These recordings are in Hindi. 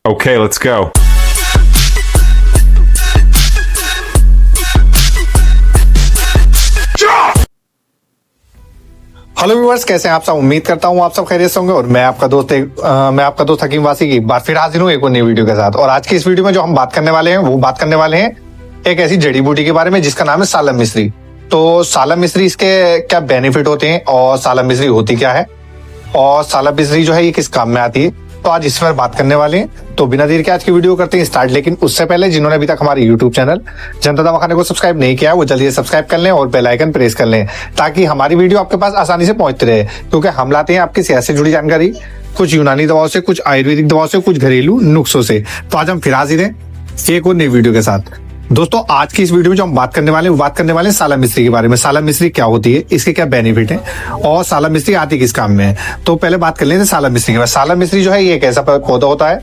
Okay, let's go. Hello viewers, कैसे हैं आप सब। उम्मीद करता हूँ आप सब खैरियत से होंगे और मैं आपका दोस्त हकीम वासी की एक बार फिर हाजिर हूँ एक और नई वीडियो के साथ। और आज की इस वीडियो में जो हम बात करने वाले हैं वो बात करने वाले हैं एक ऐसी जड़ी बूटी के बारे में जिसका नाम है सालम मिश्री। तो सालम मिश्री, इसके क्या बेनिफिट होते हैं और सालम मिश्री होती क्या है और सालम मिश्री जो है ये किस काम में आती है, तो आज इस पर बात करने वाले हैं। तो बिना देर के आज की वीडियो करते हैं स्टार्ट। लेकिन उससे पहले जिन्होंने अभी तक हमारे यूट्यूब चैनल जनता दवाखाने को सब्सक्राइब नहीं किया वो जल्दी से सब्सक्राइब कर लें और बेल आइकन प्रेस कर लें ताकि हमारी वीडियो आपके पास आसानी से पहुंचती रहे, क्योंकि हम लाते हैं आपकी सेहत से जुड़ी जानकारी, कुछ यूनानी दवाओं से, कुछ आयुर्वेदिक दवाओं से, कुछ घरेलू नुस्खों से। तो आज हम फिर हाजिर हैं एक और नई वीडियो के साथ। दोस्तों, आज की इस वीडियो में जो हम बात करने वाले हैं सालम मिश्री के बारे में। सालम मिश्री क्या होती है, इसके क्या बेनिफिट हैं और सालम मिश्री आती किस काम में है। तो पहले बात कर लेते हैं सालम मिश्री के बारे में। सालम मिश्री जो है ये एक ऐसा पौधा होता है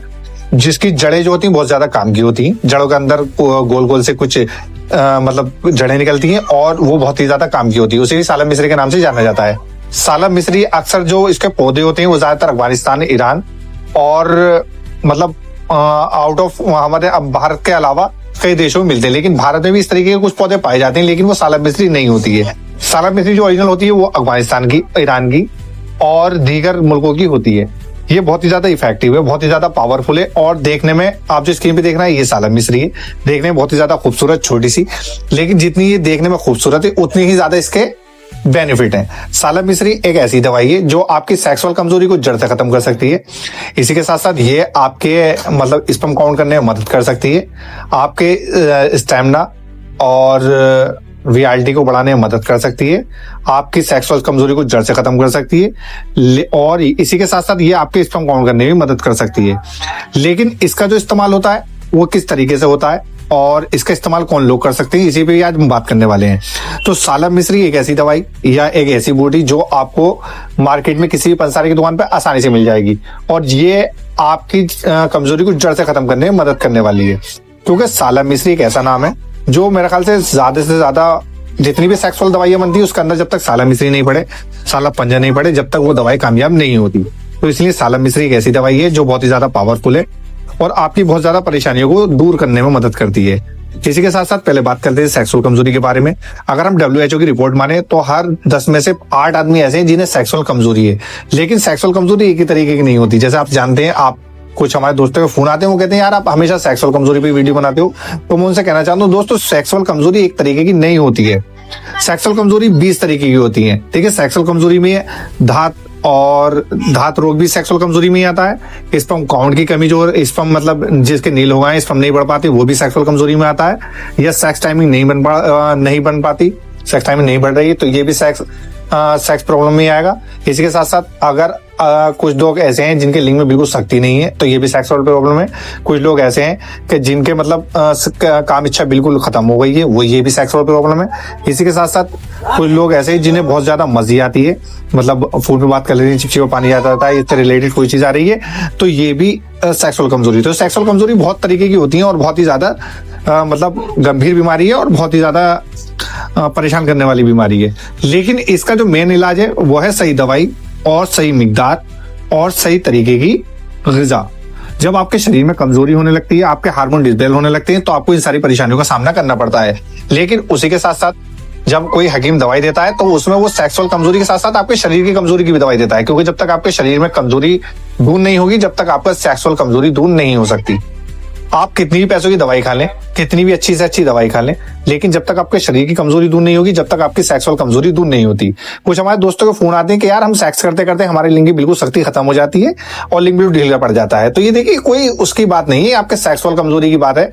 जिसकी जड़ें जो होती हैं बहुत ज्यादा काम की होती हैं। जड़ों के अंदर गोल गोल से कुछ मतलब जड़ें निकलती हैं और वो बहुत ही ज्यादा काम की होती है, उसे भी सालम मिश्री के नाम से जाना जाता है। सालम मिश्री अक्सर जो इसके पौधे होते हैं वो ज्यादातर अफगानिस्तान, ईरान और मतलब आउट ऑफ हमारे भारत के अलावा कई देशों में मिलते हैं। लेकिन भारत में भी इस तरीके के कुछ पौधे पाए जाते हैं, लेकिन वो सालम मिश्री नहीं होती है। सालम मिश्री जो ओरिजिनल होती है वो अफगानिस्तान की, ईरान की और दीगर मुल्कों की होती है। ये बहुत ही ज्यादा इफेक्टिव है, बहुत ही ज्यादा पावरफुल है और देखने में, आप जो स्क्रीन पे देख रहे हैं ये सालम मिश्री है, देखने में बहुत ही ज्यादा खूबसूरत छोटी सी, लेकिन जितनी ये देखने में खूबसूरत है उतनी ही ज्यादा इसके बेनिफिट है। सालम मिश्री एक ऐसी दवाई है जो आपकी सेक्सुअल कमजोरी को जड़ से खत्म कर सकती है। इसी के साथ साथ ये आपके मतलब स्पर्म काउंट करने में मदद कर सकती है, आपके स्टैमिना और वीआईटी को बढ़ाने में मदद कर सकती है, आपकी सेक्सुअल कमजोरी को जड़ से खत्म कर सकती है और इसी के साथ साथ ये आपके स्पर्म काउंट करने में मदद कर सकती है। लेकिन इसका जो इस्तेमाल होता है वो किस तरीके से होता है और इसका इस्तेमाल कौन लोग कर सकते हैं, इसी पे भी आज हम बात करने वाले हैं। तो सालम मिश्री एक ऐसी दवाई या एक ऐसी बूटी जो आपको मार्केट में किसी भी पंसारी की दुकान पर आसानी से मिल जाएगी और ये आपकी कमजोरी को जड़ से खत्म करने में मदद करने वाली है। क्योंकि सालम मिश्री एक ऐसा नाम है जो मेरे ख्याल से ज्यादा जितनी भी सेक्सुअल दवाइयां बनती है उसके अंदर जब तक सालम मिश्री नहीं पड़े, साला पंजा नहीं पड़े, जब तक वो दवाई कामयाब नहीं होती। तो इसलिए सालम मिश्री एक ऐसी दवाई है जो बहुत ही ज्यादा पावरफुल है और आपकी बहुत ज्यादा परेशानियों को दूर करने में मदद करती है। इसी के साथ साथ पहले बात करते हैं सेक्सुअल कमजोरी के बारे में। अगर हम WHO की रिपोर्ट माने तो हर 10 में से 8 आदमी ऐसे हैं जिन्हें सेक्सुअल कमजोरी है। लेकिन सेक्सुअल कमजोरी एक ही तरीके की नहीं होती। जैसे आप जानते हैं, आप कुछ हमारे दोस्तों के फोन आते हैं, वो कहते हैं यार आप हमेशा सेक्सुअल कमजोरी पे वीडियो बनाते हो। तो मैं उनसे कहना चाहता हूँ दोस्तों, सेक्सुअल कमजोरी एक तरीके की नहीं होती है। सेक्सुअल कमजोरी 20 तरीके की होती है। ठीक है, सेक्सुअल कमजोरी में धात रोग भी सेक्सुअल कमजोरी में ही आता है। स्पर्म काउंट की कमी, जो स्पर्म मतलब जिसके नील हो गए, स्पर्म नहीं बढ़ पाती, वो भी सेक्सुअल कमजोरी में आता है। या सेक्स टाइमिंग नहीं बन पाती, सेक्स टाइमिंग नहीं बढ़ रही है, तो ये भी सेक्स प्रॉब्लम में आएगा। इसी के साथ साथ अगर कुछ लोग ऐसे हैं जिनके लिंग में बिल्कुल शक्ति नहीं है, तो ये भी सेक्सुअल प्रॉब्लम है। कुछ लोग ऐसे हैं कि जिनके मतलब काम इच्छा बिल्कुल खत्म हो गई है, वो ये भी सेक्सुअल प्रॉब्लम है। इसी के साथ साथ कुछ लोग ऐसे हैं जिन्हें बहुत ज्यादा मजी आती है, मतलब फूड में बात कर लेते हैं, चिपचिपा पानी आता है, इससे रिलेटेड कोई चीज आ रही है, तो ये भी सेक्सुअल कमजोरी। तो सेक्सुअल कमजोरी बहुत तरीके की होती है और बहुत ही ज्यादा मतलब गंभीर बीमारी है और बहुत ही ज्यादा परेशान करने वाली बीमारी है। लेकिन इसका जो मेन इलाज है वो है सही दवाई और सही मिकदार और सही तरीके की ग़िज़ा। जब आपके शरीर में कमजोरी होने लगती है, आपके हार्मोन डिसबैलेंस होने लगते हैं, तो आपको इन सारी परेशानियों का सामना करना पड़ता है। लेकिन उसी के साथ साथ जब कोई हकीम दवाई देता है तो उसमें वो सेक्सुअल कमजोरी के साथ साथ आपके शरीर की कमजोरी की भी दवाई देता है, क्योंकि जब तक आपके शरीर में कमजोरी दूर नहीं होगी, जब तक आपका सेक्सुअल कमजोरी दूर नहीं हो सकती। आप कितनी भी पैसों की दवाई खा लें, कितनी भी अच्छी से अच्छी दवाई खा लें, लेकिन जब तक आपके शरीर की कमजोरी दूर नहीं होगी, जब तक आपकी सेक्सुअल कमजोरी दूर नहीं होती। कुछ हमारे दोस्तों के फोन आते हैं कि यार हम सेक्स करते करते हमारे लिंग की बिल्कुल शक्ति खत्म हो जाती है और लिंग बिल्कुल ढीला पड़ जाता है। तो ये देखिए, कोई उसकी बात नहीं है, आपके सेक्सुअल कमजोरी की बात है,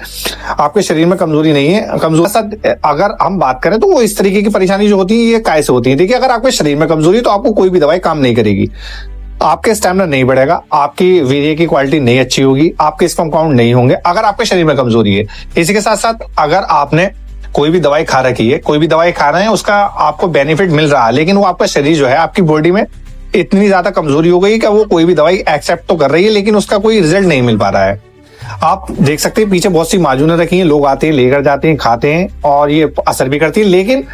आपके शरीर में कमजोरी नहीं है। कमजोरी अगर हम बात करें तो वो इस तरीके की परेशानी जो होती है ये कैसे होती है। देखिए, अगर आपके शरीर में कमजोरी है तो आपको कोई भी दवाई काम नहीं करेगी। आपके स्टैमिना नहीं बढ़ेगा, आपकी वीर्य की क्वालिटी नहीं अच्छी होगी, आपके स्पर्म काउंट नहीं होंगे अगर आपके शरीर में कमजोरी है। इसी के साथ साथ अगर आपने कोई भी दवाई खा रखी है, कोई भी दवाई खा रहे हैं, उसका आपको बेनिफिट मिल रहा है, लेकिन वो आपका शरीर जो है, आपकी बॉडी में इतनी ज्यादा कमजोरी हो गई कि वो कोई भी दवाई एक्सेप्ट तो कर रही है लेकिन उसका कोई रिजल्ट नहीं मिल पा रहा है। आप देख सकते हैं पीछे बहुत सी माजूनें रखी हैं, लोग आते हैं, लेकर जाते हैं, खाते हैं और ये असर भी करती है, लेकिन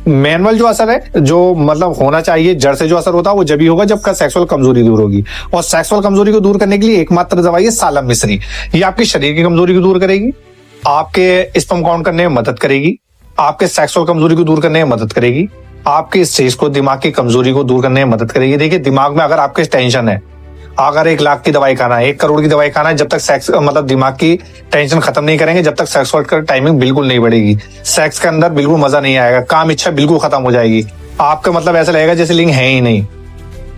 मैनुअल जो असर है, जो मतलब होना चाहिए, जड़ से जो असर होता है वो जब ही होगा जब सेक्सुअल कमजोरी दूर होगी। और सेक्सुअल कमजोरी को दूर करने के लिए एकमात्र दवाई है सालम मिश्री। ये आपके शरीर की कमजोरी को दूर करेगी, आपके स्पर्म काउंट करने में मदद करेगी, आपके सेक्सुअल कमजोरी को दूर करने में मदद करेगी, आपके स्ट्रेस को, दिमाग की कमजोरी को दूर करने में मदद करेगी। देखिए, दिमाग में अगर आपके टेंशन है, अगर 1 लाख की दवाई खाना है, 1 करोड़ की दवाई खाना है, जब तक सेक्स मतलब दिमाग की टेंशन खत्म नहीं करेंगे, जब तक सेक्स का टाइमिंग बिल्कुल नहीं बढ़ेगी, सेक्स के अंदर बिल्कुल मजा नहीं आएगा, काम इच्छा बिल्कुल खत्म हो जाएगी, आपका मतलब ऐसा लगेगा जैसे लिंग है ही नहीं।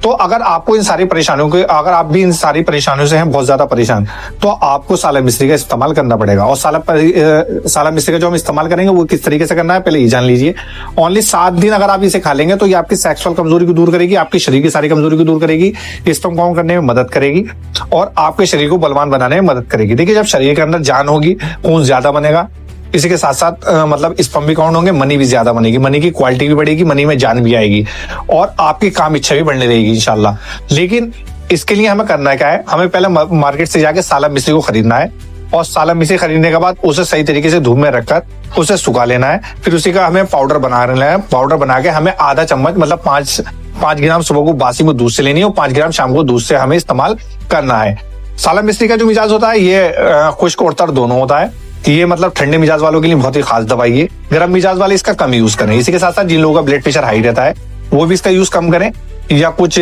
तो अगर आपको इन सारी परेशानियों के, अगर आप भी इन सारी परेशानियों से हैं बहुत ज्यादा परेशान, तो आपको सालम मिश्री का इस्तेमाल करना पड़ेगा। और सालम मिश्री का जो हम इस्तेमाल करेंगे वो किस तरीके से करना है पहले ये जान लीजिए। ओनली 7 दिन अगर आप इसे खा लेंगे तो ये आपकी सेक्सुअल कमजोरी को दूर करेगी, आपके शरीर की सारी कमजोरी को दूर करेगी, स्पर्म काउंट करने में मदद करेगी और आपके शरीर को बलवान बनाने में मदद करेगी। देखिए, जब शरीर के अंदर जान होगी, खून ज्यादा बनेगा, इसी के साथ साथ मतलब स्पर्म भी काउंट होंगे, मनी भी ज्यादा बनेगी, मनी की क्वालिटी भी बढ़ेगी, मनी में जान भी आएगी और आपकी काम इच्छा भी बढ़ने लगेगी इंशाल्लाह। लेकिन इसके लिए हमें करना क्या है, हमें पहले मार्केट से जाके सालम मिश्री को खरीदना है और सालम मिश्री खरीदने के बाद उसे सही तरीके से धूप में रखकर उसे सुखा लेना है। फिर उसी का हमें पाउडर बना लेना है। पाउडर बना के हमें आधा चम्मच मतलब 5 ग्राम सुबह को बासी में दूध से लेनी है और 5 ग्राम शाम को दूध से हमें इस्तेमाल करना है। सालम मिश्री का जो मिजाज होता है ये खुश्क और तर दोनों होता है। ये मतलब ठंडे मिजाज वालों के लिए बहुत ही खास दवाई है, गर्म मिजाज वाले इसका कम यूज करें। इसी के साथ साथ जिन लोगों का ब्लड प्रेशर हाई रहता है वो भी इसका यूज कम करें, या कुछ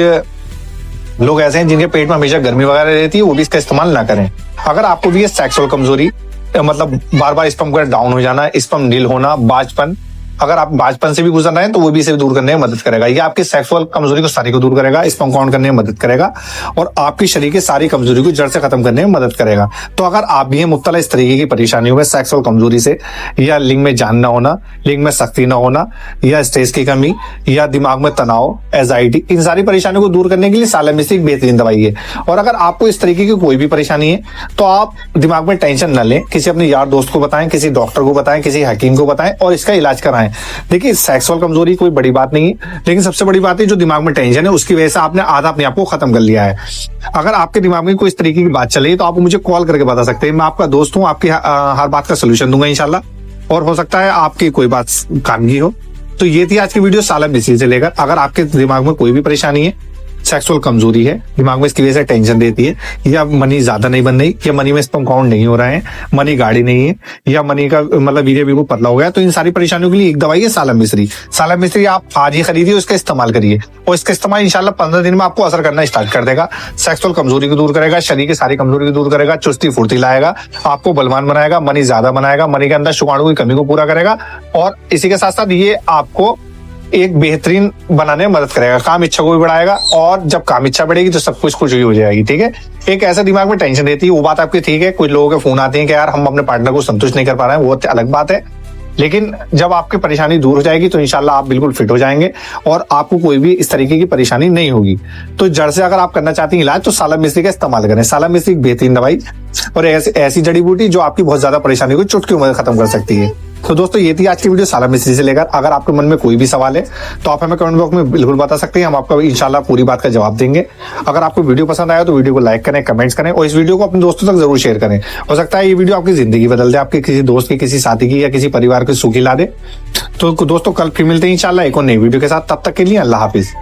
लोग ऐसे हैं जिनके पेट में हमेशा गर्मी वगैरह रहती है वो भी इसका इस्तेमाल ना करें। अगर आपको भी ये सेक्सुअल कमजोरी मतलब बार बार स्पर्म डाउन हो जाना, स्पर्म नील होना, बाजपन, अगर आप बाजपन से भी गुजर रहे हैं तो वो भी इसे दूर करने में मदद करेगा। ये आपकी सेक्सुअल कमजोरी को सारी को दूर करेगा, स्पर्म काउंट करने में मदद करेगा और आपकी शरीर की सारी कमजोरी को जड़ से खत्म करने में मदद करेगा। तो अगर आप भी मुब्तला इस तरीके की परेशानियों में सेक्सुअल कमजोरी से, या लिंग में जान ना होना, लिंग में शक्ति ना होना, या स्ट्रेस की कमी, या दिमाग में तनाव, एजाइटी, इन सारी परेशानियों को दूर करने के लिए सालम मिश्री एक बेहतरीन दवाई है। और अगर आपको इस तरीके की कोई भी परेशानी है तो आप दिमाग में टेंशन न लें, किसी अपने यार दोस्त को बताएं, किसी डॉक्टर को बताएं, किसी हकीम को बताएं और इसका इलाज कराएं। देखिए, सेक्सुअल कमजोरी कोई बड़ी बात नहीं है, लेकिन सबसे बड़ी बात है जो दिमाग में टेंशन है उसकी वजह से आपने आधा अपने आप को खत्म कर लिया है। अगर आपके दिमाग में कोई इस तरीके की बात चल रही है तो आप मुझे कॉल करके बता सकते हैं, मैं आपका दोस्त हूं, आपकी हर बात का सोल्यूशन दूंगा इंशाल्लाह। और हो सकता है आपकी कोई बात काम की हो। तो ये थी आज की वीडियो सालम मिश्री से लेकर। अगर आपके दिमाग में कोई भी परेशानी है, सेक्सुअल कमजोरी है, दिमाग में इसकी वजह से टेंशन देती है, या मनी ज्यादा नहीं बन रही, या मनी में स्पर्म काउंट नहीं हो रहा है, मनी गाढ़ी नहीं है, या मनी का मतलब वीर्य बिल्कुल पतला हो गया, तो इन सारी परेशानियों के लिए एक दवाई है सालम मिश्री। सालम मिश्री आप आज ही खरीदिए, उसका इस्तेमाल करिए और इसका इस्तेमाल इंशाल्लाह 15 दिन में आपको असर करना स्टार्ट कर देगा। सेक्सुअल कमजोरी को दूर करेगा, शरीर की सारी कमजोरी को दूर करेगा, चुस्ती फुर्ती लाएगा, आपको बलवान बनाएगा, मनी ज्यादा बनाएगा, मनी के अंदर शुक्राणु की कमी को पूरा करेगा और इसी के साथ साथ ये आपको एक बेहतरीन बनाने में मदद करेगा, काम इच्छा को भी बढ़ाएगा और जब काम इच्छा बढ़ेगी तो सब कुछ खुशी हो जाएगी। ठीक है, एक ऐसा दिमाग में टेंशन रहती है वो बात आपकी ठीक है, कुछ लोगों के फोन आते हैं कि यार हम अपने पार्टनर को संतुष्ट नहीं कर पा रहे हैं, वो अलग बात है। लेकिन जब आपकी परेशानी दूर हो जाएगी तो इंशाल्लाह आप बिल्कुल फिट हो जाएंगे और आपको कोई भी इस तरीके की परेशानी नहीं होगी। तो जड़ से अगर आप करना चाहती हैं इलाज तो सालम मिश्री का इस्तेमाल करें। सालम मिश्री एक बेहतरीन दवाई और ऐसी जड़ी बूटी जो आपकी बहुत ज्यादा परेशानी को चुटकियों में खत्म कर सकती है। तो दोस्तों ये थी आज की वीडियो सालम मिश्री से लेकर। अगर आपके मन में कोई भी सवाल है तो आप हमें कमेंट बॉक्स में बिल्कुल बता सकते हैं, हम आपको इंशाल्लाह पूरी बात का जवाब देंगे। अगर आपको वीडियो पसंद आया तो वीडियो को लाइक करें, कमेंट्स करें और इस वीडियो को अपने दोस्तों तक जरूर शेयर करें। हो सकता है ये वीडियो आपकी जिंदगी बदल दे, आपके किसी दोस्त की, किसी साथी की या किसी परिवार की सुखी ला दे। तो दोस्तों कल फिर मिलते हैं इंशाल्लाह एक और नई वीडियो के साथ, तब तक के लिए अल्लाह हाफिज।